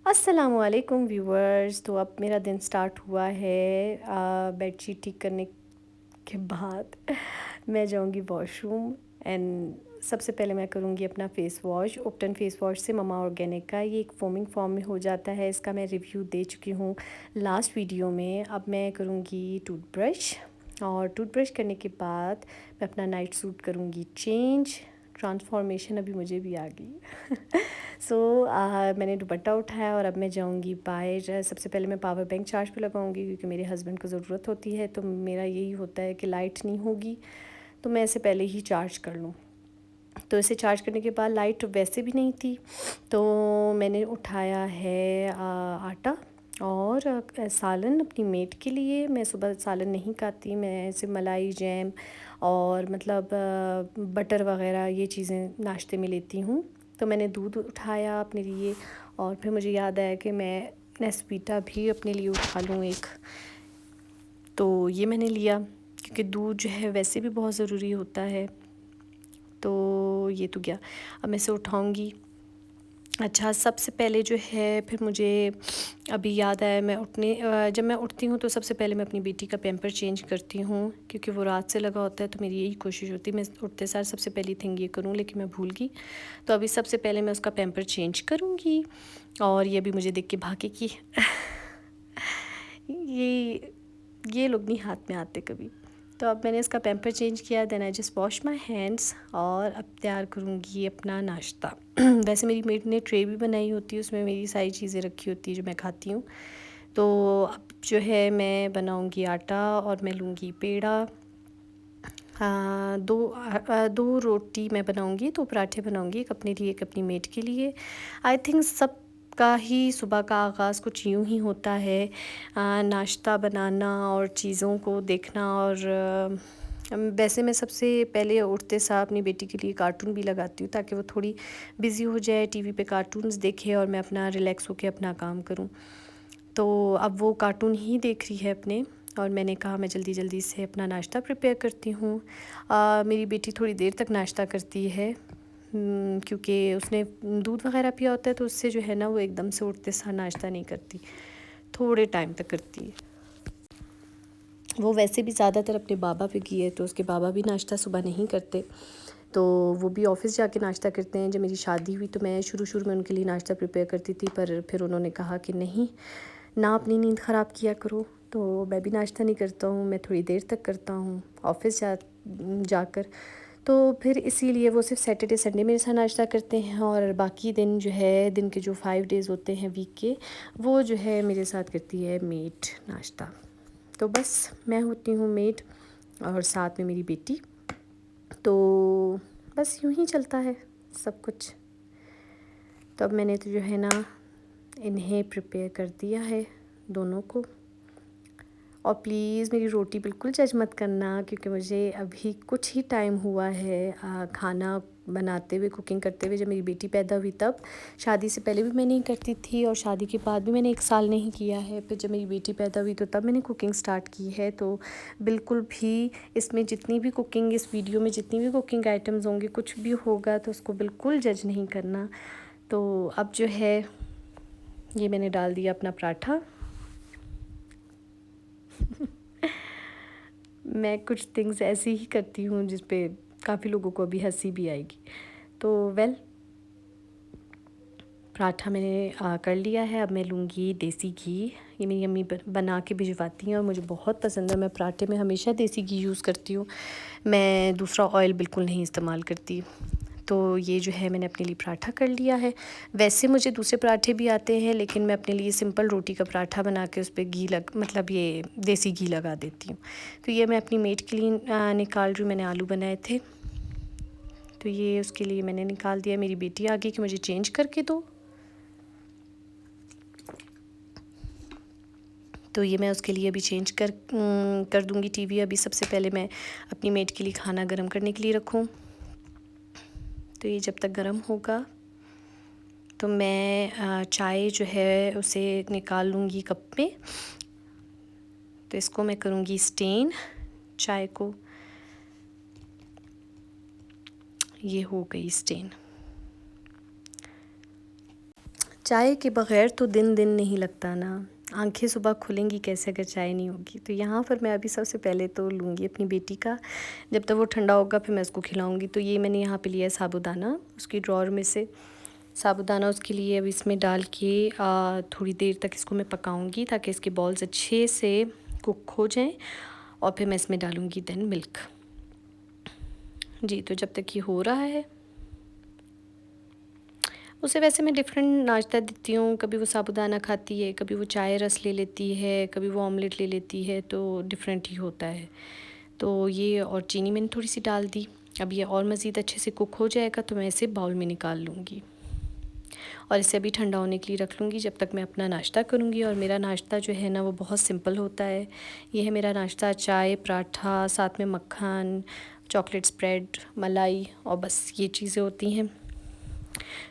अस्सलामुअलैकुम व्यूवर्स। तो अब मेरा दिन स्टार्ट हुआ है। बेडशीट ठीक करने के बाद मैं जाऊंगी वॉशरूम एंड सबसे पहले मैं करूंगी अपना फ़ेस वॉश। उपटन फ़ेस वॉश से ममा ऑर्गेनिक का, ये एक फोमिंग फॉर्म में हो जाता है। इसका मैं रिव्यू दे चुकी हूँ लास्ट वीडियो में। अब मैं करूँगी टूथब्रश, और टूथब्रश करने के बाद मैं अपना नाइट सूट करूँगी चेंज। ट्रांसफॉर्मेशन अभी मुझे भी आ गई। सो मैंने दुपट्टा उठाया और अब मैं जाऊंगी बाहर। सबसे पहले मैं पावर बैंक चार्ज पे लगाऊंगी क्योंकि मेरे हस्बैंड को ज़रूरत होती है। तो मेरा यही होता है कि लाइट नहीं होगी तो मैं इसे पहले ही चार्ज कर लूँ। तो इसे चार्ज करने के बाद लाइट वैसे भी नहीं थी, तो मैंने उठाया है आटा और सालन अपनी मेट के लिए। मैं सुबह सालन नहीं खाती, मैं ऐसे मलाई जैम और मतलब बटर वगैरह ये चीज़ें नाश्ते में लेती हूँ। तो मैंने दूध उठाया अपने लिए, और फिर मुझे याद आया कि मैं नेस्वीटा भी अपने लिए उठा लूँ एक। तो ये मैंने लिया क्योंकि दूध जो है वैसे भी बहुत ज़रूरी होता है। तो ये तो गया, अब मैं इसे उठाऊँगी। अच्छा, सबसे पहले जो है फिर मुझे अभी याद आया, जब मैं उठती हूँ तो सबसे पहले मैं अपनी बेटी का पैम्पर चेंज करती हूँ क्योंकि वो रात से लगा होता है। तो मेरी यही कोशिश होती है मैं उठते सार सबसे पहली थिंग ये करूँ, लेकिन मैं भूल गई। तो अभी सबसे पहले मैं उसका पैम्पर चेंज करूँगी, और ये भी मुझे देख के भागेगी। ये लोग नहीं हाथ में आते कभी। तो अब मैंने इसका पैम्पर चेंज किया, then I just wash my hands, और अब तैयार करूँगी अपना नाश्ता। वैसे मेरी मेड ने ट्रे भी बनाई होती है, उसमें मेरी सारी चीज़ें रखी होती है जो मैं खाती हूँ। तो अब जो है मैं बनाऊँगी आटा, और मैं लूँगी पेड़ा। दो रोटी मैं बनाऊँगी, दो पराठे बनाऊँगी, एक अपने लिए एक अपनी मेड के लिए। आई थिंक सब का ही सुबह का आगाज़ कुछ यूँ ही होता है, नाश्ता बनाना और चीज़ों को देखना। और वैसे मैं सबसे पहले उठते सार अपनी बेटी के लिए कार्टून भी लगाती हूँ ताकि वो थोड़ी बिज़ी हो जाए, टीवी पे कार्टून्स देखे और मैं अपना रिलैक्स होकर अपना काम करूँ। तो अब वो कार्टून ही देख रही है अपने, और मैंने कहा मैं जल्दी जल्दी से अपना नाश्ता प्रिपेयर करती हूँ। मेरी बेटी थोड़ी देर तक नाश्ता करती है क्योंकि उसने दूध वगैरह पिया होता है, तो उससे जो है ना वो एकदम से उठते सार नाश्ता नहीं करती, थोड़े टाइम तक करती है। वो वैसे भी ज़्यादातर अपने बाबा पे की है, तो उसके बाबा भी नाश्ता सुबह नहीं करते, तो वो भी ऑफ़िस जाके नाश्ता करते हैं। जब मेरी शादी हुई तो मैं शुरू शुरू में उनके लिए नाश्ता प्रिपेयर करती थी, पर फिर उन्होंने कहा कि नहीं ना, अपनी नींद ख़राब किया करो। तो मैं भी नाश्ता नहीं करता हूँ, मैं थोड़ी देर तक करता हूँ ऑफ़िस जाकर। तो फिर इसीलिए वो सिर्फ सैटरडे संडे मेरे साथ नाश्ता करते हैं, और बाकी दिन जो है, दिन के जो 5 डेज़ होते हैं वीक के, वो जो है मेरे साथ करती है मेड नाश्ता। तो बस मैं होती हूँ मेड, और साथ में मेरी बेटी। तो बस यूँ ही चलता है सब कुछ। तो अब मैंने तो जो है ना इन्हें प्रिपेयर कर दिया है दोनों को। और प्लीज़ मेरी रोटी बिल्कुल जज मत करना क्योंकि मुझे अभी कुछ ही टाइम हुआ है खाना बनाते हुए, कुकिंग करते हुए। जब मेरी बेटी पैदा हुई तब, शादी से पहले भी मैं नहीं करती थी और शादी के बाद भी मैंने 1 साल नहीं किया है। फिर जब मेरी बेटी पैदा हुई तो तब मैंने कुकिंग स्टार्ट की है। तो बिल्कुल भी इसमें जितनी भी कुकिंग, इस वीडियो में जितनी भी कुकिंग आइटम्स होंगे, कुछ भी होगा तो उसको बिल्कुल जज नहीं करना। तो अब जो है ये मैंने डाल दिया अपना पराठा। मैं कुछ थिंग्स ऐसी ही करती हूँ जिस पे काफ़ी लोगों को अभी हंसी भी आएगी। तो पराठा मैंने कर लिया है। अब मैं लूँगी देसी घी। ये मेरी अम्मी बना के भिजवाती हैं और मुझे बहुत पसंद है। मैं पराठे में हमेशा देसी घी यूज़ करती हूँ, मैं दूसरा ऑयल बिल्कुल नहीं इस्तेमाल करती। तो ये जो है मैंने अपने लिए पराठा कर लिया है। वैसे मुझे दूसरे पराठे भी आते हैं, लेकिन मैं अपने लिए सिंपल रोटी का पराठा बना के उस पर मतलब ये देसी घी लगा देती हूँ। तो ये मैं अपनी मेट के लिए निकाल रही हूँ। मैंने आलू बनाए थे, तो ये उसके लिए मैंने निकाल दिया। मेरी बेटी आ गई कि मुझे चेंज करके दो, तो ये मैं उसके लिए अभी चेंज कर दूँगी टीवी। अभी सबसे पहले मैं अपनी मेट के लिए खाना गर्म करने के लिए रखूँ। तो ये जब तक गर्म होगा तो मैं चाय जो है उसे निकाल लूँगी कप में। तो इसको मैं करूँगी स्टेन चाय को। ये हो गई स्टेन। चाय के बग़ैर तो दिन दिन नहीं लगता ना। आँखें सुबह खुलेंगी कैसे अगर चाय नहीं होगी। तो यहाँ पर मैं अभी सबसे पहले तो लूँगी अपनी बेटी का, जब तक वो ठंडा होगा फिर मैं उसको खिलाऊँगी। तो ये मैंने यहाँ पे लिया है साबूदाना, उसकी ड्रॉअर में से साबूदाना उसके लिए अब इसमें डाल के थोड़ी देर तक इसको मैं पकाऊँगी ताकि इसके बॉल्स अच्छे से कुक हो जाएँ, और फिर मैं इसमें डालूँगी देन मिल्क। जी, तो जब तक ये हो रहा है, उसे वैसे मैं डिफरेंट नाश्ता देती हूँ। कभी वो साबूदाना खाती है, कभी वो चाय रस ले लेती है, कभी वो ऑमलेट ले लेती है, तो डिफरेंट ही होता है। तो ये और चीनी मैंने थोड़ी सी डाल दी। अब ये और मज़ीद अच्छे से कुक हो जाएगा तो मैं इसे बाउल में निकाल लूँगी और इसे अभी ठंडा होने के लिए रख लूँगी जब तक मैं अपना नाश्ता करूँगी। और मेरा नाश्ता जो है ना वो बहुत सिंपल होता है। ये है मेरा नाश्ता, चाय, पराठा, साथ में मक्खन, चॉकलेट स्प्रेड, मलाई, और बस ये चीज़ें होती हैं।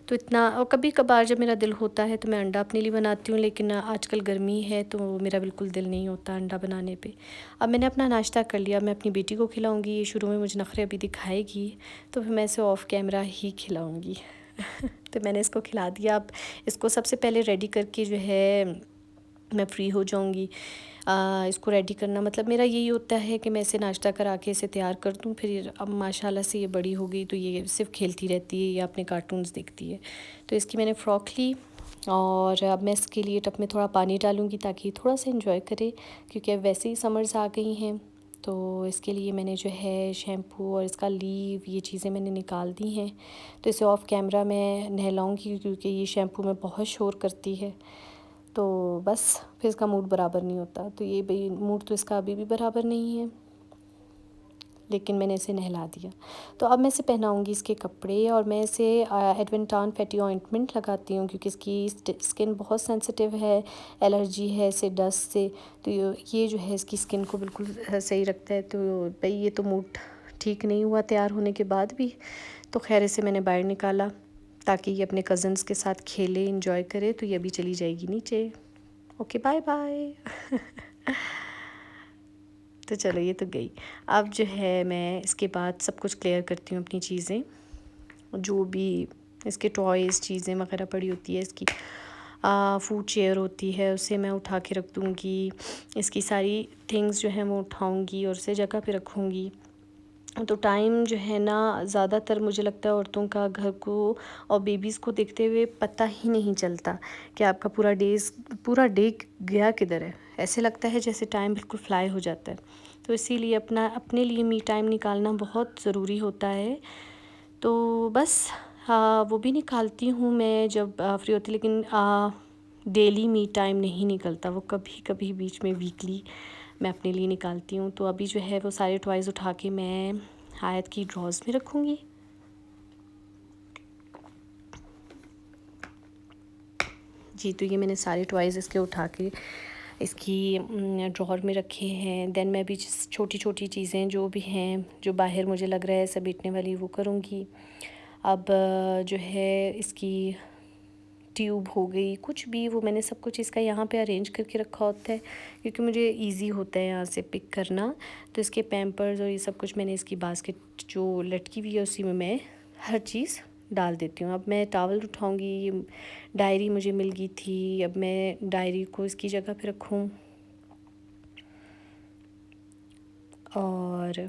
तो इतना, और कभी कभार जब मेरा दिल होता है तो मैं अंडा अपने लिए बनाती हूँ, लेकिन आजकल गर्मी है तो मेरा बिल्कुल दिल नहीं होता अंडा बनाने पे। अब मैंने अपना नाश्ता कर लिया, मैं अपनी बेटी को खिलाऊँगी। ये शुरू में मुझे नखरे अभी दिखाएगी तो फिर मैं इसे ऑफ़ कैमरा ही खिलाऊँगी। तो मैंने इसको खिला दिया। अब इसको सबसे पहले रेडी करके जो है मैं फ़्री हो जाऊँगी। इसको रेडी करना मतलब मेरा यही होता है कि मैं इसे नाश्ता करा के इसे तैयार कर दूँ। फिर अब माशाल्लाह से ये बड़ी हो गई तो ये सिर्फ खेलती रहती है या अपने कार्टून्स देखती है। तो इसकी मैंने फ़्रॉक ली और अब मैं इसके लिए टब में थोड़ा पानी डालूँगी ताकि थोड़ा सा इंजॉय करे, क्योंकि अब वैसे ही समर्स आ गई हैं। तो इसके लिए मैंने जो है शैम्पू और इसका लीव, ये चीज़ें मैंने निकाल दी हैं। तो इसे ऑफ़ कैमरा मैं नहलाऊँगी क्योंकि ये शैम्पू में बहुत शोर करती है। तो बस फिर इसका मूड बराबर नहीं होता। तो ये भाई मूड तो इसका अभी भी बराबर नहीं है, लेकिन मैंने इसे नहला दिया। तो अब मैं इसे पहनाऊँगी इसके कपड़े, और मैं इसे एडवेंटान फैटी ऑइंटमेंट लगाती हूँ क्योंकि इसकी स्किन बहुत सेंसिटिव है, एलर्जी है इसे डस्ट से। तो ये जो है इसकी स्किन को बिल्कुल सही रखता है। तो भाई ये तो मूड ठीक नहीं हुआ तैयार होने के बाद भी। तो खैर इसे मैंने बाहर निकाला ताकि ये अपने कज़न्स के साथ खेले, इंजॉय करे। तो ये अभी चली जाएगी नीचे। Okay, bye bye. तो चलो ये तो गई। अब जो है मैं इसके बाद सब कुछ क्लियर करती हूँ अपनी चीज़ें, जो भी इसके टॉयज़ चीज़ें वगैरह पड़ी होती है। इसकी फूड चेयर होती है, उसे मैं उठा के रख दूँगी। इसकी सारी थिंग्स जो हैं वो उठाऊँगी और उसे जगह पे रखूँगी। तो टाइम जो है ना ज़्यादातर मुझे लगता है औरतों का घर को और बेबीज़ को देखते हुए पता ही नहीं चलता कि आपका पूरा डे गया किधर है। ऐसे लगता है जैसे टाइम बिल्कुल फ्लाई हो जाता है। तो इसीलिए अपने लिए मी टाइम निकालना बहुत ज़रूरी होता है। तो बस वो भी निकालती हूँ मैं जब फ्री होती, लेकिन डेली मी टाइम नहीं निकलता, वो कभी कभी बीच में वीकली मैं अपने लिए निकालती हूँ। तो अभी जो है वो सारे टॉयज़ उठा के मैं आयत की ड्रॉज़ में रखूँगी। जी, तो ये मैंने सारे टॉयज़ इसके उठा के इसकी ड्रॉअर में रखे हैं। देन मैं भी छोटी छोटी चीज़ें जो भी हैं जो बाहर मुझे लग रहा है समेटने वाली वो करूँगी। अब जो है इसकी ट्यूब हो गई, कुछ भी वो मैंने सब कुछ इसका यहाँ पे अरेंज करके रखा होता है क्योंकि मुझे इजी होता है यहाँ से पिक करना। तो इसके पैम्पर्स और ये सब कुछ मैंने इसकी बास्केट जो लटकी हुई है उसी में मैं हर चीज़ डाल देती हूँ। अब मैं टॉवल उठाऊँगी, ये डायरी मुझे मिल गई थी, अब मैं डायरी को इसकी जगह पे रखूँ। और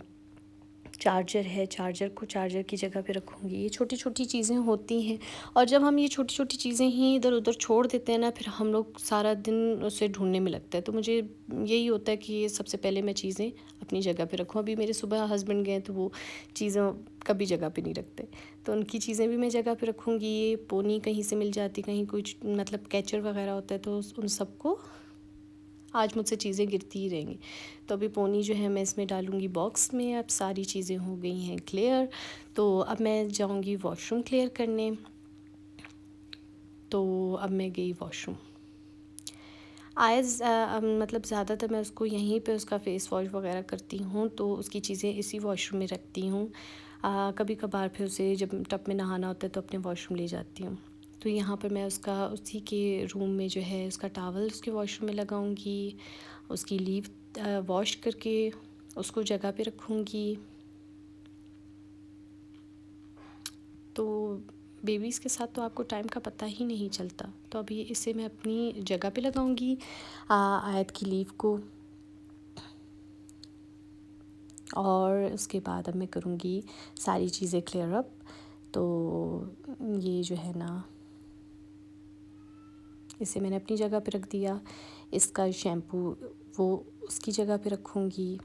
चार्जर है, चार्जर को चार्जर की जगह पे रखूँगी। ये छोटी छोटी चीज़ें होती हैं, और जब हम ये छोटी छोटी चीज़ें ही इधर उधर छोड़ देते हैं ना, फिर हम लोग सारा दिन उसे ढूंढने में लगता है। तो मुझे यही होता है कि ये सबसे पहले मैं चीज़ें अपनी जगह पे रखूँ। अभी मेरे सुबह हस्बैंड गए तो वो चीज़ें कभी जगह पे नहीं रखते, तो उनकी चीज़ें भी मैं जगह पे रखूँगी। ये पोनी कहीं से मिल जाती, कहीं कुछ मतलब कैचर वगैरह होता है, तो उन सबको आज मुझसे चीज़ें गिरती ही रहेंगी। तो अभी पोनी जो है मैं इसमें डालूँगी बॉक्स में। अब सारी चीज़ें हो गई हैं क्लियर, तो अब मैं जाऊँगी वॉशरूम क्लियर करने। तो अब मैं गई वॉशरूम। मतलब ज़्यादातर मैं उसको यहीं पे उसका फ़ेस वॉश वगैरह करती हूँ, तो उसकी चीज़ें इसी वॉशरूम में रखती हूँ। कभी कभार फिर उसे जब टब में नहाना होता है तो अपने वॉशरूम ले जाती हूँ। तो यहाँ पर मैं उसका उसी के रूम में जो है उसका टॉवल उसके वॉशरूम में लगाऊंगी, उसकी लीव वॉश करके उसको जगह पे रखूँगी। तो बेबीज़ के साथ तो आपको टाइम का पता ही नहीं चलता। तो अभी इसे मैं अपनी जगह पे लगाऊंगी आयत की लीफ को, और उसके बाद अब मैं करूँगी सारी चीज़ें क्लियर अप। तो ये जो है ना, इसे मैंने अपनी जगह पे रख दिया। इसका शैम्पू वो उसकी जगह पे रखूँगी,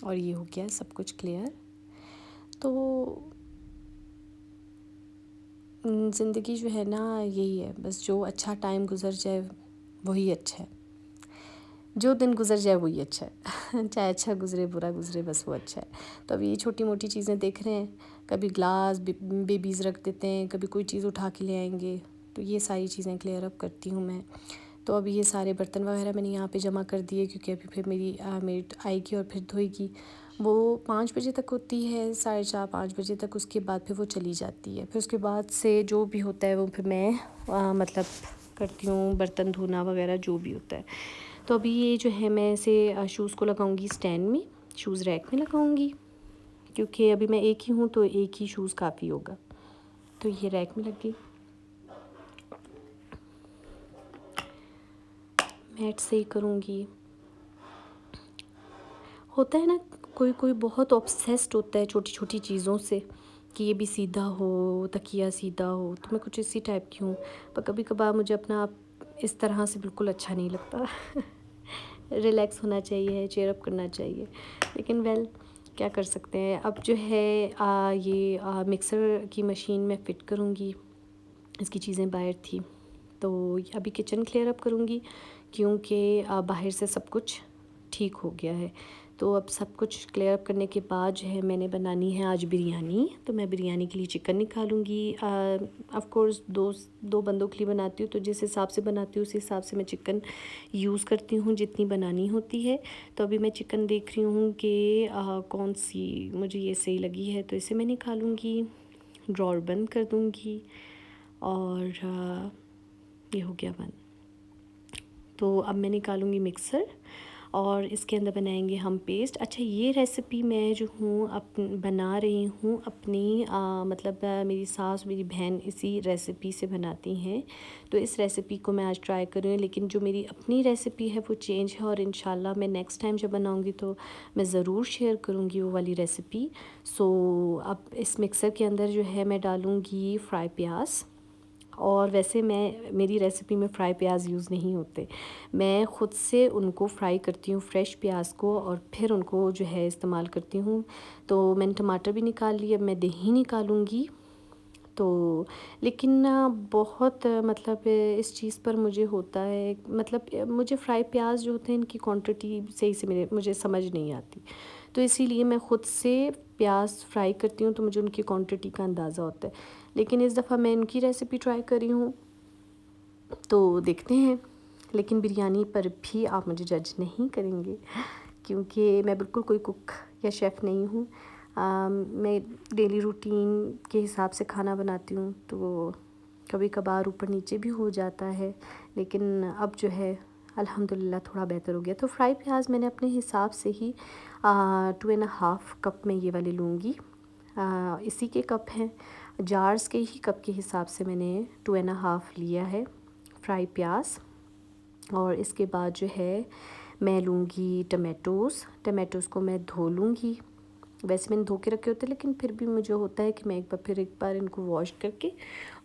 और ये हो गया सब कुछ क्लियर। तो ज़िंदगी जो है ना यही है, बस जो अच्छा टाइम गुजर जाए वही अच्छा है, जो दिन गुजर जाए वही अच्छा है चाहे अच्छा गुजरे बुरा गुजरे, बस वो अच्छा है। तो अभी ये छोटी मोटी चीज़ें देख रहे हैं, कभी ग्लास बेबीज़ रख देते हैं, कभी कोई चीज़ उठा के ले आएंगे, तो ये सारी चीज़ें क्लियर अप करती हूँ मैं। तो अभी ये सारे बर्तन वगैरह मैंने यहाँ पे जमा कर दिए, क्योंकि अभी फिर मेरी मेड आएगी और फिर धोएगी। वो 5 बजे तक होती है, 4:30-5 बजे तक। उसके बाद फिर वो चली जाती है। फिर उसके बाद से जो भी होता है वो फिर मैं मतलब करती हूँ, बर्तन धोना वगैरह जो भी होता है। तो अभी ये जो है मैं इसे शूज़ को लगाऊंगी स्टैंड में, शूज़ रैक में लगाऊंगी, क्योंकि अभी मैं एक ही हूँ तो एक ही शूज़ काफ़ी होगा। तो ये रैक में लग गई। मैट से ही करूँगी। होता है ना, कोई कोई बहुत ऑब्सेस्ड होता है छोटी छोटी चीज़ों से, कि ये भी सीधा हो, तकिया सीधा हो। तो मैं कुछ इसी टाइप की हूँ। पर कभी कभार मुझे अपना आप इस तरह से बिल्कुल अच्छा नहीं लगता रिलैक्स होना चाहिए, चेयर अप करना चाहिए। लेकिन वेल, क्या कर सकते हैं। अब जो है ये मिक्सर की मशीन में फ़िट करूँगी। इसकी चीज़ें बाहर थी, तो अभी किचन क्लियर अप करूँगी, क्योंकि बाहर से सब कुछ ठीक हो गया है। तो अब सब कुछ क्लियर अप करने के बाद जो है मैंने बनानी है आज बिरयानी। तो मैं बिरयानी के लिए चिकन निकालूंगी। ऑफ कोर्स दो बंदों के लिए बनाती हूँ, तो जिस हिसाब से बनाती हूँ उस हिसाब से मैं चिकन यूज़ करती हूँ जितनी बनानी होती है। तो अभी मैं चिकन देख रही हूँ कि कौन सी मुझे ये सही लगी है, तो इसे मैं निकालूंगी, ड्रॉर बंद कर दूँगी, और ये हो गया बंद। तो अब मैं निकालूंगी मिक्सर, और इसके अंदर बनाएंगे हम पेस्ट। अच्छा, ये रेसिपी मैं जो हूँ बना रही हूँ अपनी मतलब मेरी सास मेरी बहन इसी रेसिपी से बनाती हैं, तो इस रेसिपी को मैं आज ट्राई कर रही हूँ। लेकिन जो मेरी अपनी रेसिपी है वो चेंज है, और इंशाल्लाह मैं नेक्स्ट टाइम जब बनाऊँगी तो मैं ज़रूर शेयर करूँगी वो वाली रेसिपी। सो अब इस मिक्सर के अंदर जो है मैं डालूँगी फ्राई प्याज। और वैसे मेरी रेसिपी में फ़्राई प्याज यूज़ नहीं होते, मैं ख़ुद से उनको फ्राई करती हूँ फ्रेश प्याज को, और फिर उनको जो है इस्तेमाल करती हूँ। तो मैंने टमाटर भी निकाल लिए, अब मैं दही निकालूँगी। तो लेकिन ना बहुत मतलब इस चीज़ पर मुझे होता है, मतलब मुझे फ्राई प्याज जो होते हैं इनकी क्वांटिटी सही से मुझे समझ नहीं आती। तो इसीलिए मैं ख़ुद से प्याज फ्राई करती हूँ, तो मुझे उनकी क्वांटिटी का अंदाज़ा होता है। लेकिन इस दफ़ा मैं इनकी रेसिपी ट्राई कर रही हूँ, तो देखते हैं। लेकिन बिरयानी पर भी आप मुझे जज नहीं करेंगे, क्योंकि मैं बिल्कुल कोई कुक या शेफ़ नहीं हूँ। मैं डेली रूटीन के हिसाब से खाना बनाती हूँ, तो कभी कभार ऊपर नीचे भी हो जाता है। लेकिन अब जो है अल्हम्दुलिल्लाह थोड़ा बेहतर हो गया। तो फ्राई प्याज मैंने अपने हिसाब से ही 2.5 कप में ये वाले लूँगी। इसी के कप हैं, जार्स के ही कप के हिसाब से मैंने 2.5 लिया है फ्राई प्याज। और इसके बाद जो है मैं लूँगी टमेटोज़ को मैं धो लूँगी। वैसे मैंने धो के रखे होते, लेकिन फिर भी मुझे होता है कि मैं एक बार इनको वॉश करके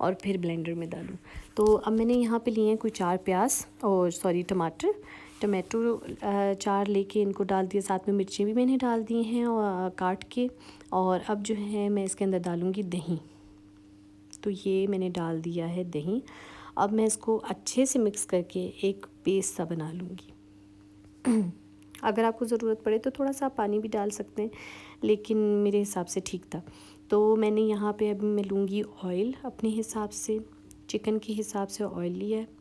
और फिर ब्लेंडर में डालूँ। तो अब मैंने यहाँ पे लिए हैं कोई 4 प्याज और टमाटो 4 लेके इनको डाल दिया। साथ में मिर्ची भी मैंने डाल दी हैं और काट के। और अब जो है मैं इसके अंदर डालूँगी दही। तो ये मैंने डाल दिया है दही। अब मैं इसको अच्छे से मिक्स करके एक पेस्ट सा बना लूँगी। अगर आपको ज़रूरत पड़े तो थोड़ा सा पानी भी डाल सकते हैं, लेकिन मेरे हिसाब से ठीक था। तो मैंने यहाँ पे अभी मैं लूँगी ऑयल अपने हिसाब से, चिकन के हिसाब से ऑयल लिया है।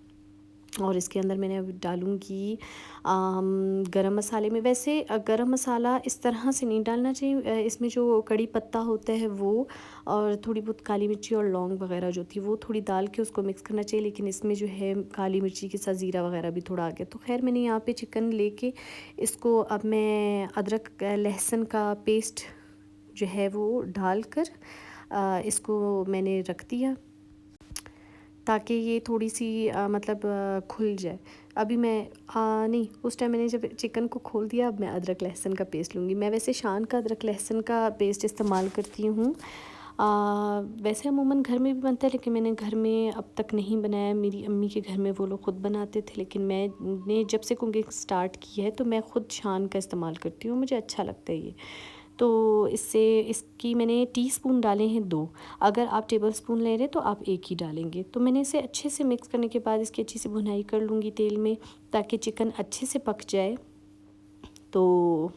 और इसके अंदर मैंने अब डालूँगी गरम मसाले में। वैसे गरम मसाला इस तरह से नहीं डालना चाहिए, इसमें जो कड़ी पत्ता होता है वो, और थोड़ी बहुत काली मिर्ची और लौंग वगैरह जो थी वो थोड़ी डाल के उसको मिक्स करना चाहिए। लेकिन इसमें जो है काली मिर्ची के साथ ज़ीरा वगैरह भी थोड़ा आ गया। तो खैर मैंने यहाँ पे चिकन लेके इसको अब मैं अदरक लहसुन का पेस्ट जो है वो डाल कर इसको मैंने रख दिया ताकि ये थोड़ी सी मतलब खुल जाए। अभी मैं नहीं, उस टाइम मैंने जब चिकन को खोल दिया, अब मैं अदरक लहसुन का पेस्ट लूँगी। मैं वैसे शान का अदरक लहसुन का पेस्ट इस्तेमाल करती हूँ। वैसे अमूमन घर में भी बनता है, लेकिन मैंने घर में अब तक नहीं बनाया। मेरी अम्मी के घर में वो लोग ख़ुद बनाते थे, लेकिन मैंने जब से कुकिंग स्टार्ट की है तो मैं ख़ुद शान का इस्तेमाल करती हूँ, मुझे अच्छा लगता है ये। तो इससे इसकी मैंने टीस्पून डाले हैं 2। अगर आप टेबलस्पून ले रहे हैं तो आप 1 ही डालेंगे। तो मैंने इसे अच्छे से मिक्स करने के बाद इसकी अच्छी सी भुनाई कर लूँगी तेल में, ताकि चिकन अच्छे से पक जाए। तो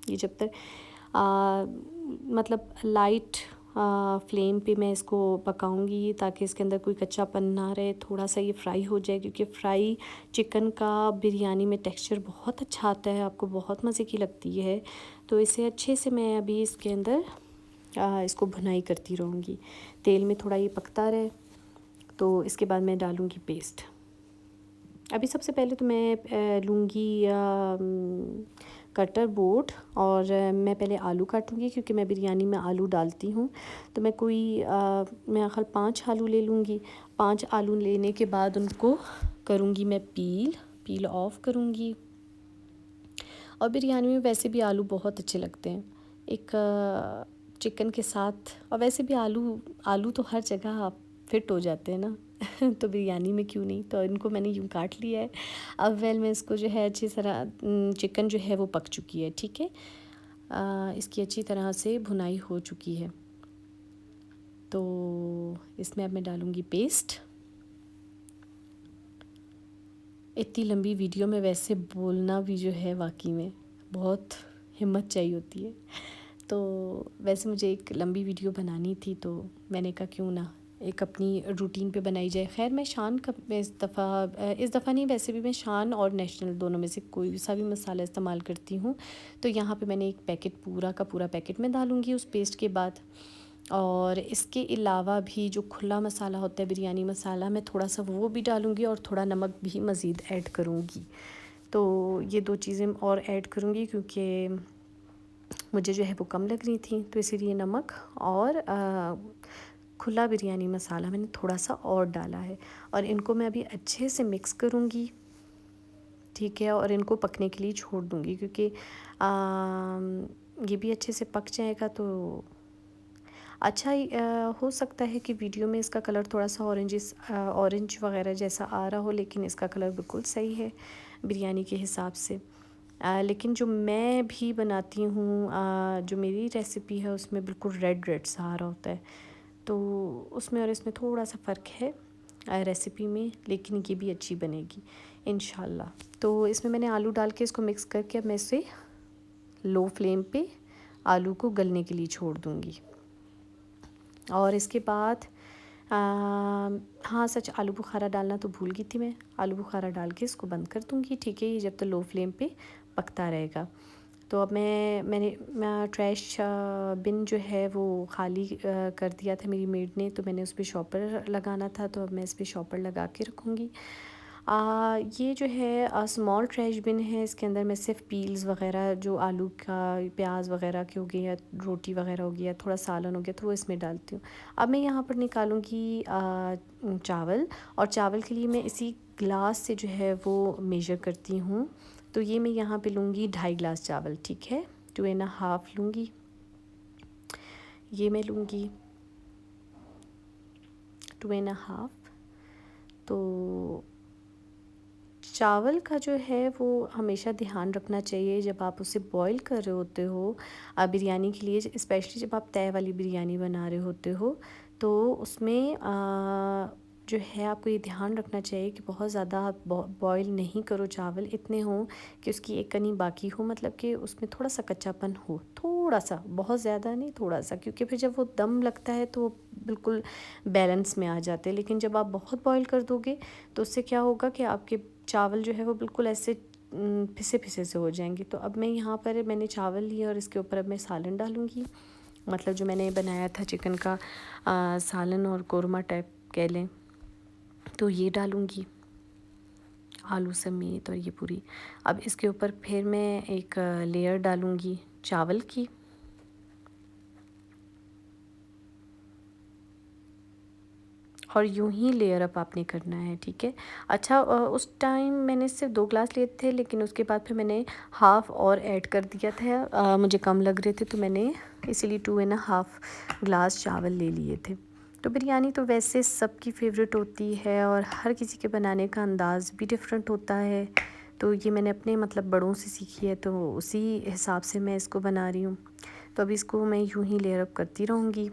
ये जब तक मतलब लाइट फ्लेम पे मैं इसको पकाऊंगी, ताकि इसके अंदर कोई कच्चापन ना रहे, थोड़ा सा ये फ्राई हो जाए, क्योंकि फ्राई चिकन का बिरयानी में टेक्सचर बहुत अच्छा आता है, आपको बहुत मज़े की लगती है। तो इसे अच्छे से मैं अभी इसके अंदर इसको भुनाई करती रहूँगी, तेल में थोड़ा ये पकता रहे। तो इसके बाद मैं डालूँगी पेस्ट। अभी सबसे पहले तो मैं लूँगी कटर बोर्ड, और मैं पहले आलू काटूँगी, क्योंकि मैं बिरयानी में आलू डालती हूँ। तो मैं मैं ख़ाली 5 आलू ले लूँगी। 5 आलू लेने के बाद उनको करूँगी मैं पील ऑफ करूँगी। और बिरयानी में वैसे भी आलू बहुत अच्छे लगते हैं एक चिकन के साथ, और वैसे भी आलू तो हर जगह फिट हो जाते हैं ना तो बिरयानी में क्यों नहीं। तो इनको मैंने यूँ काट लिया है। अब मैं इसको जो है अच्छी तरह, चिकन जो है वो पक चुकी है, ठीक है। इसकी अच्छी तरह से भुनाई हो चुकी है। तो इसमें अब मैं डालूँगी पेस्ट। इतनी लंबी वीडियो में वैसे बोलना भी जो है वाकई में बहुत हिम्मत चाहिए होती है। तो वैसे मुझे एक लंबी वीडियो बनानी थी, तो मैंने कहा क्यों ना एक अपनी रूटीन पे बनाई जाए। खैर मैं शान का इस दफ़ा नहीं, वैसे भी मैं शान और नेशनल दोनों में से कोई सा भी मसाला इस्तेमाल करती हूँ। तो यहाँ पे मैंने एक पैकेट पूरा का पूरा पैकेट में डालूँगी उस पेस्ट के बाद। और इसके अलावा भी जो खुला मसाला होता है बिरयानी मसाला, मैं थोड़ा सा वो भी डालूँगी, और थोड़ा नमक भी मज़ीद ऐड करूँगी। तो ये 2 चीज़ें और ऐड करूँगी, क्योंकि मुझे जो है वो कम लग रही थी, तो इसीलिए नमक और खुला बिरयानी मसाला मैंने थोड़ा सा और डाला है। और इनको मैं अभी अच्छे से मिक्स करूँगी, ठीक है। और इनको पकने के लिए छोड़ दूँगी, क्योंकि ये भी अच्छे से पक जाएगा। तो अच्छा हो सकता है कि वीडियो में इसका कलर थोड़ा सा ऑरेंज वगैरह जैसा आ रहा हो, लेकिन इसका कलर बिल्कुल सही है बिरयानी के हिसाब से। लेकिन जो मैं भी बनाती हूँ, जो मेरी रेसिपी है, उसमें बिल्कुल रेड सा आ रहा होता है। तो उसमें और इसमें थोड़ा सा फ़र्क है रेसिपी में, लेकिन ये भी अच्छी बनेगी इंशाल्लाह। तो इसमें मैंने आलू डाल के इसको मिक्स करके अब मैं इसे लो फ्लेम पे आलू को गलने के लिए छोड़ दूँगी। और इसके बाद हाँ सच, आलू बुखारा डालना तो भूल गई थी मैं। आलू बुखारा डाल के इसको बंद कर दूँगी, ठीक है। ये जब तक लो फ्लेम पे पकता रहेगा। तो अब मैंने ट्रैश बिन जो है वो खाली कर दिया था मेरी मेड ने, तो मैंने उस पर शॉपर लगाना था, तो अब मैं इस पर शॉपर लगा के रखूँगी। ये जो है स्मॉल ट्रैश बिन है, इसके अंदर मैं सिर्फ पील्स वगैरह, जो आलू का प्याज वगैरह की हो गई, या रोटी वगैरह हो गया, थोड़ा सालन हो गया, तो वो इसमें डालती हूँ। अब मैं यहाँ पर निकालूँगी चावल, और चावल के लिए मैं इसी ग्लास से जो है वो मेजर करती हूँ। तो ये मैं यहाँ पे लूँगी 2.5 ग्लास चावल, ठीक है। 2.5 लूँगी, ये मैं लूँगी 2.5। तो चावल का जो है वो हमेशा ध्यान रखना चाहिए जब आप उसे बॉईल कर रहे होते हो बिरयानी के लिए, स्पेशली जब आप तय वाली बिरयानी बना रहे होते हो, तो उसमें जो है आपको ये ध्यान रखना चाहिए कि बहुत ज़्यादा आप बॉईल नहीं करो, चावल इतने हों कि उसकी एक कनी बाकी हो, मतलब कि उसमें थोड़ा सा कच्चापन हो, थोड़ा सा, बहुत ज़्यादा नहीं, थोड़ा सा, क्योंकि फिर जब वो दम लगता है तो वो बिल्कुल बैलेंस में आ जाते हैं। लेकिन जब आप बहुत बॉईल कर दोगे तो उससे क्या होगा कि आपके चावल जो है वो बिल्कुल ऐसे फिसे से हो जाएंगे। तो अब मैं यहाँ पर मैंने चावल लिए, और इसके ऊपर अब मैं सालन डालूँगी, मतलब जो मैंने बनाया था चिकन का सालन और कोरमा टाइप कह लें, तो ये डालूँगी आलू समेत, और ये पूरी। अब इसके ऊपर फिर मैं एक लेयर डालूँगी चावल की, और यूं ही लेयर अप आपने करना है, ठीक है। अच्छा, उस टाइम मैंने सिर्फ 2 ग्लास लिए थे, लेकिन उसके बाद फिर मैंने हाफ़ और ऐड कर दिया था। मुझे कम लग रहे थे तो मैंने इसीलिए 2.5 ग्लास चावल ले लिए थे। तो बिरयानी तो वैसे सबकी फेवरेट होती है और हर किसी के बनाने का अंदाज़ भी डिफरेंट होता है। तो ये मैंने अपने मतलब बड़ों से सीखी है, तो उसी हिसाब से मैं इसको बना रही हूँ। तो अभी इसको मैं यूं ही लेयर अप करती रहूँगी।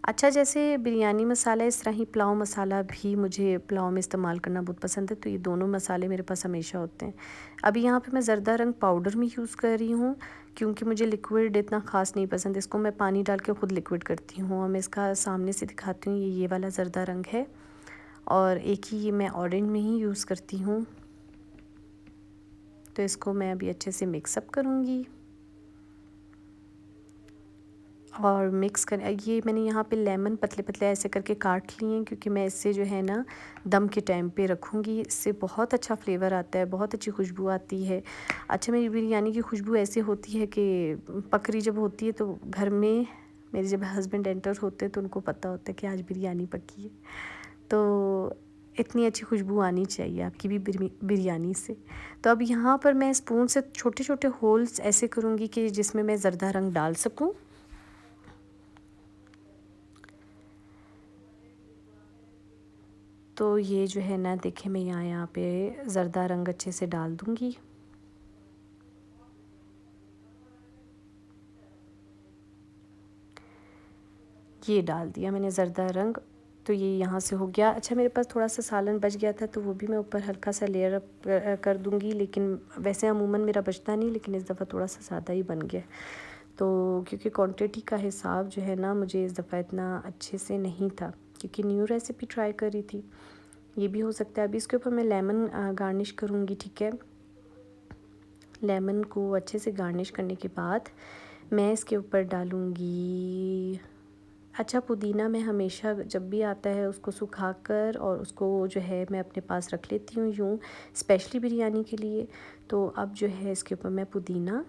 अच्छा, जैसे बिरयानी मसाला, इस तरह ही पुलाव मसाला भी मुझे पुलाव में इस्तेमाल करना बहुत पसंद है, तो ये दोनों मसाले मेरे पास हमेशा होते हैं। अभी यहाँ पे मैं ज़रदा रंग पाउडर में यूज़ कर रही हूँ, क्योंकि मुझे लिक्विड इतना ख़ास नहीं पसंद। इसको मैं पानी डाल के ख़ुद लिक्विड करती हूँ, और मैं इसका सामने से दिखाती हूँ। ये वाला ज़रदा रंग है, और एक ही ये मैं ऑरेंज में ही यूज़ करती हूँ। तो इसको मैं अभी अच्छे से मिक्सअप करूँगी और मिक्स कर। ये मैंने यहाँ पे लेमन पतले पतले ऐसे करके काट लिए हैं, क्योंकि मैं इससे जो है ना दम के टाइम पे रखूँगी। इससे बहुत अच्छा फ्लेवर आता है, बहुत अच्छी खुशबू आती है। अच्छा, मेरी बिरयानी की खुशबू ऐसे होती है कि पकरी जब होती है तो घर में मेरे जब हस्बैंड एंटर होते हैं तो उनको पता होता है कि आज बिरयानी पकी है। तो इतनी अच्छी खुशबू आनी चाहिए आपकी भी बिरयानी से। तो अब यहाँ पर मैं स्पून से छोटे छोटे होल्स ऐसे करूँगी कि जिसमें मैं ज़रदा रंग डाल सकूँ। तो ये जो है ना, देखिए मैं यहाँ पे ज़रदा रंग अच्छे से डाल दूँगी। ये डाल दिया मैंने ज़रदा रंग, तो ये यहाँ से हो गया। अच्छा, मेरे पास थोड़ा सा सालन बच गया था, तो वो भी मैं ऊपर हल्का सा लेयर अप कर दूँगी। लेकिन वैसे अमूमन मेरा बचता नहीं, लेकिन इस दफ़ा थोड़ा सा ज़्यादा ही बन गया। तो क्योंकि क्वांटिटी का हिसाब जो है ना, मुझे इस दफ़ा इतना अच्छे से नहीं था, क्योंकि न्यू रेसिपी ट्राई करी थी। ये भी हो सकता है। अभी इसके ऊपर मैं लेमन गार्निश करूँगी, ठीक है। लेमन को अच्छे से गार्निश करने के बाद मैं इसके ऊपर डालूँगी। अच्छा, पुदीना मैं हमेशा जब भी आता है उसको सुखाकर और उसको जो है मैं अपने पास रख लेती हूँ यूँ, स्पेशली बिरयानी के लिए। तो अब जो है इसके ऊपर मैं पुदीना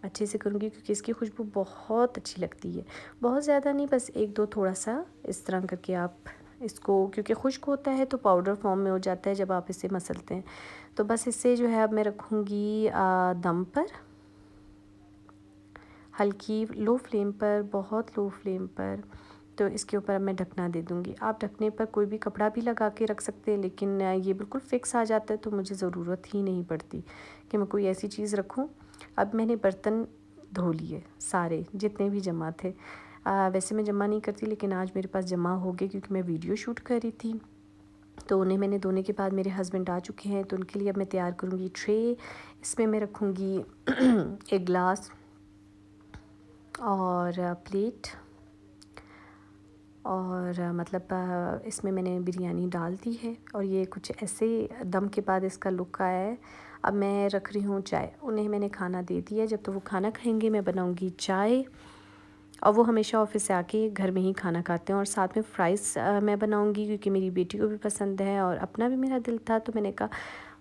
अच्छे से करूँगी, क्योंकि इसकी खुशबू बहुत अच्छी लगती है। बहुत ज़्यादा नहीं, बस 1-2 थोड़ा सा इस तरह करके आप इसको, क्योंकि खुश्क होता है तो पाउडर फॉर्म में हो जाता है जब आप इसे मसलते हैं। तो बस इससे जो है अब मैं रखूँगी दम पर, हल्की लो फ्लेम पर, बहुत लो फ्लेम पर। तो इसके ऊपर अब मैं ढकना दे दूँगी। आप ढकने पर कोई भी कपड़ा भी लगा के रख सकते हैं, लेकिन ये बिल्कुल फ़िक्स आ जाता है तो मुझे ज़रूरत ही नहीं पड़ती कि मैं कोई ऐसी चीज़ रखूँ। अब मैंने बर्तन धो लिए सारे जितने भी जमा थे। वैसे मैं जमा नहीं करती, लेकिन आज मेरे पास जमा हो गए क्योंकि मैं वीडियो शूट कर रही थी। तो उन्हें मैंने धोने के बाद मेरे हस्बैंड आ चुके हैं, तो उनके लिए अब मैं तैयार करूँगी ट्रे। इसमें मैं रखूँगी एक गिलास और प्लेट, और मतलब इसमें मैंने बिरयानी डाल दी है, और ये कुछ ऐसे दम के बाद इसका लुक आया है। अब मैं रख रही हूँ चाय। उन्हें मैंने खाना दे दिया, जब तो वो खाना खाएंगे मैं बनाऊँगी चाय। और वो हमेशा ऑफिस से आके घर में ही खाना खाते हैं, और साथ में फ़्राइज़ मैं बनाऊँगी, क्योंकि मेरी बेटी को भी पसंद है और अपना भी मेरा दिल था, तो मैंने कहा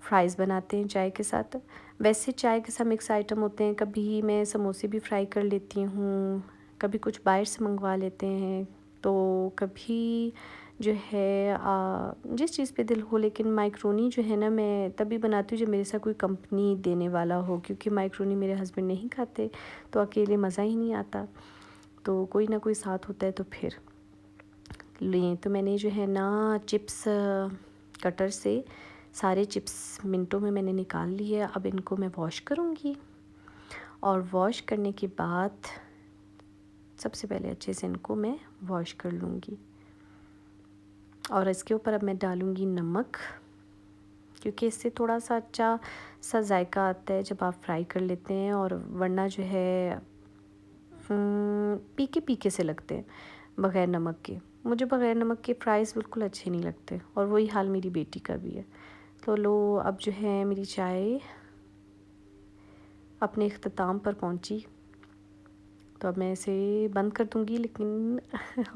फ़्राइज़ बनाते हैं चाय के साथ। वैसे चाय के साथ मिक्स आइटम होते हैं, कभी मैं समोसे भी फ्राई कर लेती हूँ, कभी कुछ बाहर से मंगवा लेते हैं, तो कभी जो है जिस चीज़ पे दिल हो। लेकिन माइक्रोनी जो है ना, मैं तभी बनाती हूँ जब मेरे साथ कोई कंपनी देने वाला हो, क्योंकि माइक्रोनी मेरे हस्बैंड नहीं खाते, तो अकेले मज़ा ही नहीं आता। तो कोई ना कोई साथ होता है तो फिर लें। तो मैंने जो है ना चिप्स कटर से सारे चिप्स मिनटों में मैंने निकाल लिए। अब इनको मैं वॉश करूँगी, और वॉश करने के बाद सबसे पहले अच्छे से इनको मैं वॉश कर लूँगी। और इसके ऊपर अब मैं डालूँगी नमक, क्योंकि इससे थोड़ा सा अच्छा सा जायका आता है जब आप फ्राई कर लेते हैं, और वरना जो है पीके पीके से लगते हैं बग़ैर नमक के। मुझे बग़ैर नमक के फ़्राइज़ बिल्कुल अच्छे नहीं लगते, और वही हाल मेरी बेटी का भी है। तो लो, अब जो है मेरी चाय अपने इख्तिताम पर पहुंची, तो अब मैं इसे बंद कर दूंगी, लेकिन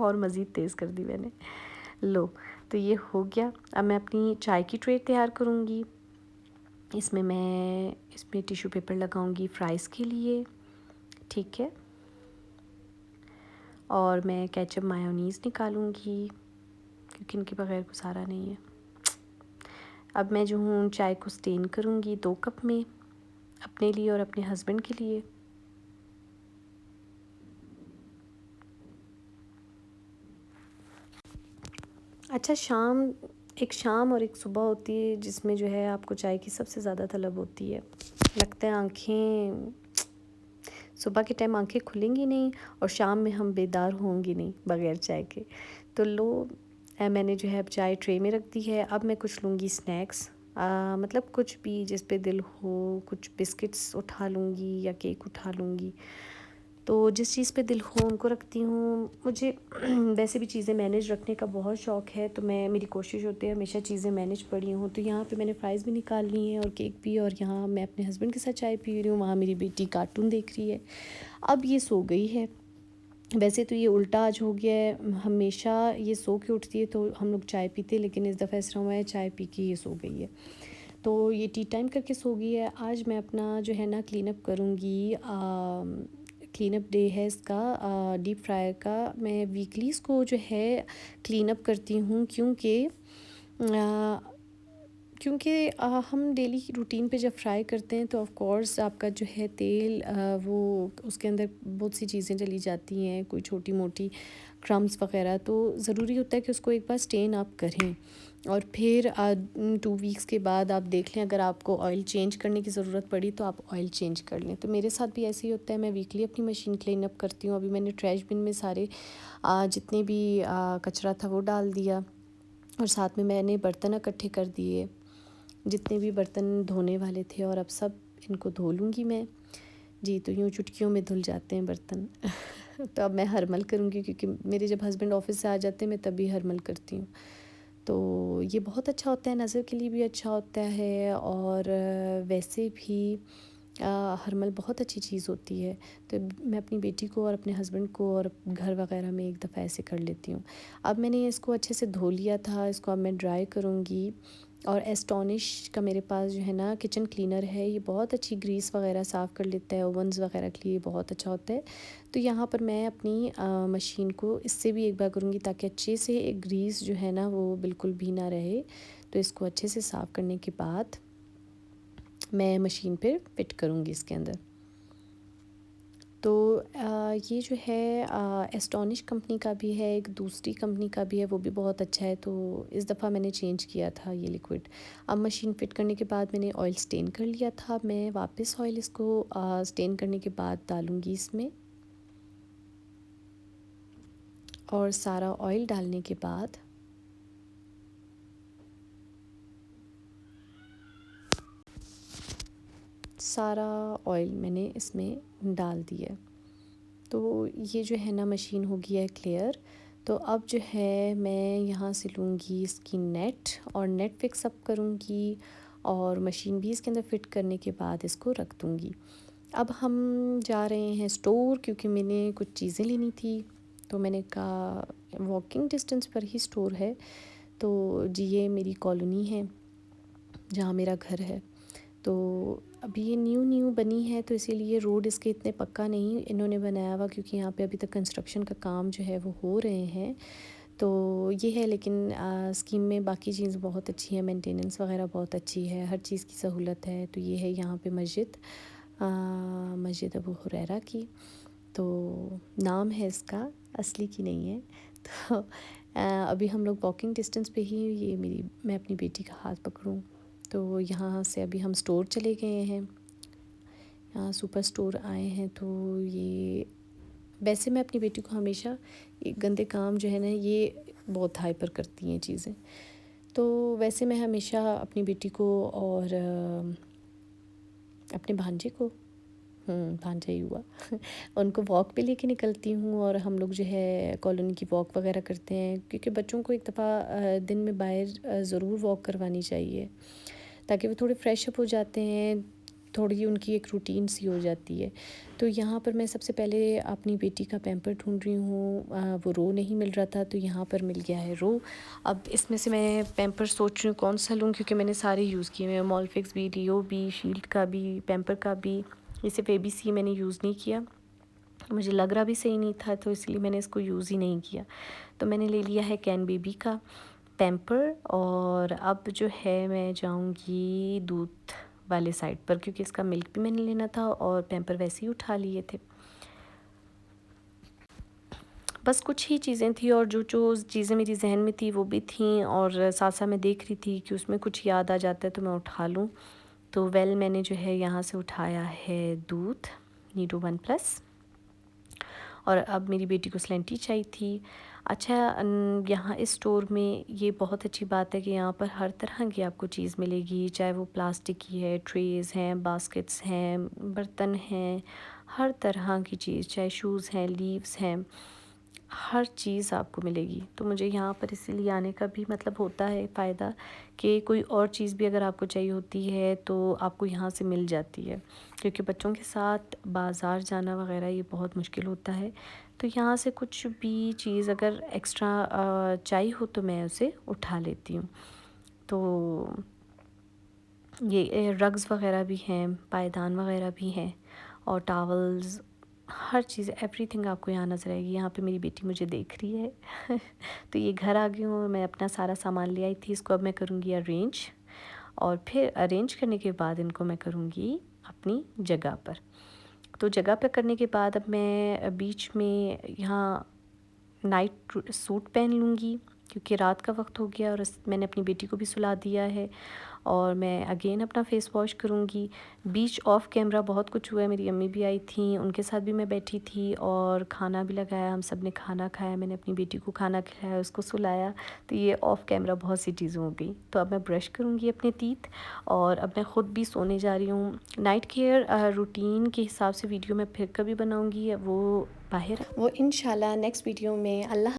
और मज़ीद तेज़ कर दी मैंने। लो, तो ये हो गया। अब मैं अपनी चाय की ट्रे तैयार करूँगी। इसमें टिश्यू पेपर लगाऊंगी फ़्राइज़ के लिए, ठीक है। और मैं केचप मायोनीज़ निकालूंगी क्योंकि इनके बगैर गुजारा नहीं है। अब मैं जो हूँ चाय को स्टेन करूँगी 2 कप में, अपने लिए और अपने हस्बैंड के लिए। अच्छा, एक शाम और एक सुबह होती है जिसमें जो है आपको चाय की सबसे ज़्यादा तलब होती है। लगता है आँखें सुबह के टाइम आँखें खुलेंगी नहीं और शाम में हम बेदार होंगे नहीं बग़ैर चाय के। तो मैंने जो है अब चाय ट्रे में रख दी है। अब मैं कुछ लूँगी स्नैक्स, मतलब कुछ भी जिस पे दिल हो, कुछ बिस्किट्स उठा लूँगी या केक उठा लूँगी। तो जिस चीज़ पे दिल हो उनको रखती हूँ। मुझे वैसे भी चीज़ें मैनेज रखने का बहुत शौक़ है, तो मेरी कोशिश होती है हमेशा चीज़ें मैनेज पड़ी हों। तो यहाँ पे मैंने फ़्राइज़ भी निकाल ली हैं और केक भी, और यहाँ मैं अपने हस्बैंड के साथ चाय पी रही हूँ, वहाँ मेरी बेटी कार्टून देख रही है। अब ये सो गई है। वैसे तो ये उल्टा आज हो गया है, हमेशा ये सो के उठती है तो हम लोग चाय पीते हैं, लेकिन इस दफ़ा ऐसा हुआ है चाय पी के ये सो गई है। तो ये टी टाइम करके सो गई है। आज मैं अपना जो है ना क्लीन अप करूँगी। क्लीन अप डे है इसका, डीप फ्रायर का। मैं वीकली इसको जो है क्लीन अप करती हूँ क्योंकि हम डेली की रूटीन पे जब फ्राई करते हैं तो ऑफ़ कोर्स आपका जो है तेल, वो उसके अंदर बहुत सी चीज़ें चली जाती हैं, कोई छोटी मोटी क्रम्स वग़ैरह। तो ज़रूरी होता है कि उसको एक बार स्टेन आप करें और फिर 2 वीक्स के बाद आप देख लें, अगर आपको ऑयल चेंज करने की ज़रूरत पड़ी तो आप ऑयल चेंज कर लें। तो मेरे साथ भी ऐसे ही होता है, मैं वीकली अपनी मशीन क्लीन अप करती हूँ। अभी मैंने ट्रैश बिन में सारे जितने भी कचरा था वो डाल दिया, और साथ में मैंने बर्तन इकट्ठे कर दिए, जितने भी बर्तन धोने वाले थे, और अब सब इनको धो लूँगी मैं। जी, तो यूँ चुटकियों में धुल जाते हैं बर्तन। तो अब मैं हरमल करूँगी, क्योंकि मेरे जब हस्बैंड ऑफ़िस से आ जाते हैं मैं तभी हरमल करती हूँ। तो ये बहुत अच्छा होता है, नज़र के लिए भी अच्छा होता है, और वैसे भी हरमल बहुत अच्छी चीज़ होती है। तो मैं अपनी बेटी को और अपने हस्बैंड को और घर वगैरह में एक दफ़ा ऐसे कर लेती हूँ। अब मैंने इसको अच्छे से धो लिया था, इसको अब मैं ड्राई करूँगी। और एस्टोनिश का मेरे पास जो है ना किचन क्लीनर है, ये बहुत अच्छी ग्रीस वगैरह साफ़ कर लेता है, ओवन्स वगैरह के लिए बहुत अच्छा होता है। तो यहाँ पर मैं अपनी मशीन को इससे भी एक बार करूँगी, ताकि अच्छे से एक ग्रीस जो है ना वो बिल्कुल भी ना रहे। तो इसको अच्छे से साफ़ करने के बाद मैं मशीन पे फिट करूँगी इसके अंदर। तो ये जो है एस्टोनिश कंपनी का भी है, एक दूसरी कंपनी का भी है, वो भी बहुत अच्छा है। तो इस दफ़ा मैंने चेंज किया था ये लिक्विड। अब मशीन फिट करने के बाद मैंने ऑयल स्टेन कर लिया था, मैं वापस ऑयल इसको स्टेन करने के बाद डालूँगी इसमें। और सारा ऑयल डालने के बाद सारा ऑयल मैंने इसमें डाल दिया। तो ये जो है ना मशीन हो गई है क्लियर। तो अब जो है मैं यहाँ से लूँगी इसकी नेट, और नेट फिक्स अप करूँगी, और मशीन भी इसके अंदर फ़िट करने के बाद इसको रख दूँगी। अब हम जा रहे हैं स्टोर, क्योंकि मैंने कुछ चीज़ें लेनी थी। तो मैंने कहा वॉकिंग डिस्टेंस पर ही स्टोर है। तो जी, ये मेरी कॉलोनी है जहाँ मेरा घर है। तो अभी ये न्यू बनी है, तो इसीलिए रोड इसके इतने पक्का नहीं इन्होंने बनाया हुआ, क्योंकि यहाँ पे अभी तक कंस्ट्रक्शन का काम जो है वो हो रहे हैं। तो ये है, लेकिन स्कीम में बाकी चीज़ बहुत अच्छी है, मेंटेनेंस वगैरह बहुत अच्छी है, हर चीज़ की सहूलत है। तो ये है यहाँ पे मस्जिद अबू हुरैरा की। तो नाम है इसका, असली की नहीं है। तो अभी हम लोग वॉकिंग डिस्टेंस पे ही, मैं अपनी बेटी का हाथ पकड़ूं। तो यहाँ से अभी हम स्टोर चले गए हैं, यहाँ सुपर स्टोर आए हैं। तो ये वैसे मैं अपनी बेटी को हमेशा ये गंदे काम जो है ना ये बहुत हाइपर करती हैं चीज़ें। तो वैसे मैं हमेशा अपनी बेटी को और अपने भांजे को, भांजा ही हुआ, उनको वॉक पे लेके निकलती हूँ, और हम लोग जो है कॉलोनी की वॉक वगैरह करते हैं, क्योंकि बच्चों को एक दफ़ा दिन में बाहर ज़रूर वॉक करवानी चाहिए, ताकि वो थोड़े फ्रेश अप हो जाते हैं, थोड़ी उनकी एक रूटीन सी हो जाती है। तो यहाँ पर मैं सबसे पहले अपनी बेटी का पैम्पर ढूंढ रही हूँ, वो रो नहीं मिल रहा था, तो यहाँ पर मिल गया है रो। अब इसमें से मैं पैम्पर सोच रही हूँ कौन सा लूँ, क्योंकि मैंने सारे यूज़ किए हैं, मॉलफिक्स भी, लियो भी, शील्ड का भी, पैम्पर का भी। इसे बेबी सी मैंने यूज़ नहीं किया, मुझे लग रहा भी सही नहीं था, तो इसलिए मैंने इसको यूज़ ही नहीं किया। तो मैंने ले लिया है कैन बेबी का पैम्पर, और अब जो है मैं जाऊंगी दूध वाले साइड पर, क्योंकि इसका मिल्क भी मैंने लेना था और पैम्पर वैसे ही उठा लिए थे। बस कुछ ही चीज़ें थी, और जो जो चीज़ें मेरी जहन में थी वो भी थी, और साथ साथ मैं देख रही थी कि उसमें कुछ याद आ जाता है तो मैं उठा लूँ। तो मैंने जो है यहाँ से उठाया है दूध नीडो वन प्लस, और अब मेरी बेटी को स्लेंटी चाहिए थी। अच्छा, यहाँ इस स्टोर में ये बहुत अच्छी बात है कि यहाँ पर हर तरह की आपको चीज़ मिलेगी, चाहे वो प्लास्टिक की है, ट्रेज़ हैं, बास्केट्स हैं, बर्तन हैं, हर तरह की चीज़, चाहे शूज़ हैं, लीव्स हैं, हर चीज़ आपको मिलेगी। तो मुझे यहाँ पर इसीलिए आने का भी मतलब होता है फ़ायदा, कि कोई और चीज़ भी अगर आपको चाहिए होती है तो आपको यहाँ से मिल जाती है, क्योंकि बच्चों के साथ बाज़ार जाना वग़ैरह ये बहुत मुश्किल होता है। तो यहाँ से कुछ भी चीज़ अगर एक्स्ट्रा चाहिए हो तो मैं उसे उठा लेती हूँ। तो ये रग्स वग़ैरह भी हैं, पायदान वग़ैरह भी हैं, और टॉवल्स, हर चीज़ एवरीथिंग आपको यहाँ नज़र आएगी। यहाँ पे मेरी बेटी मुझे देख रही है तो ये घर आ गई हूँ, मैं अपना सारा सामान ले आई थी। इसको अब मैं करूँगी अरेंज, और फिर अरेंज करने के बाद इनको मैं करूँगी अपनी जगह पर। तो जगह पे करने के बाद अब मैं बीच में यहाँ नाइट सूट पहन लूँगी, क्योंकि रात का वक्त हो गया, और मैंने अपनी बेटी को भी सुला दिया है, और मैं अगेन अपना फ़ेस वॉश करूँगी। बीच ऑफ कैमरा बहुत कुछ हुआ है, मेरी अम्मी भी आई थी, उनके साथ भी मैं बैठी थी, और खाना भी लगाया, हम सब ने खाना खाया, मैंने अपनी बेटी को खाना खिलाया, उसको सुलाया। तो ये ऑफ कैमरा बहुत सी चीज़ें हो गई। तो अब मैं ब्रश करूँगी अपने टीथ, और अब मैं ख़ुद भी सोने जा रही हूँ। नाइट केयर रूटीन के हिसाब से वीडियो मैं फिर कभी बनाऊँगी, वो बाहर वो इंशाल्लाह नेक्स्ट वीडियो में। अल्लाह।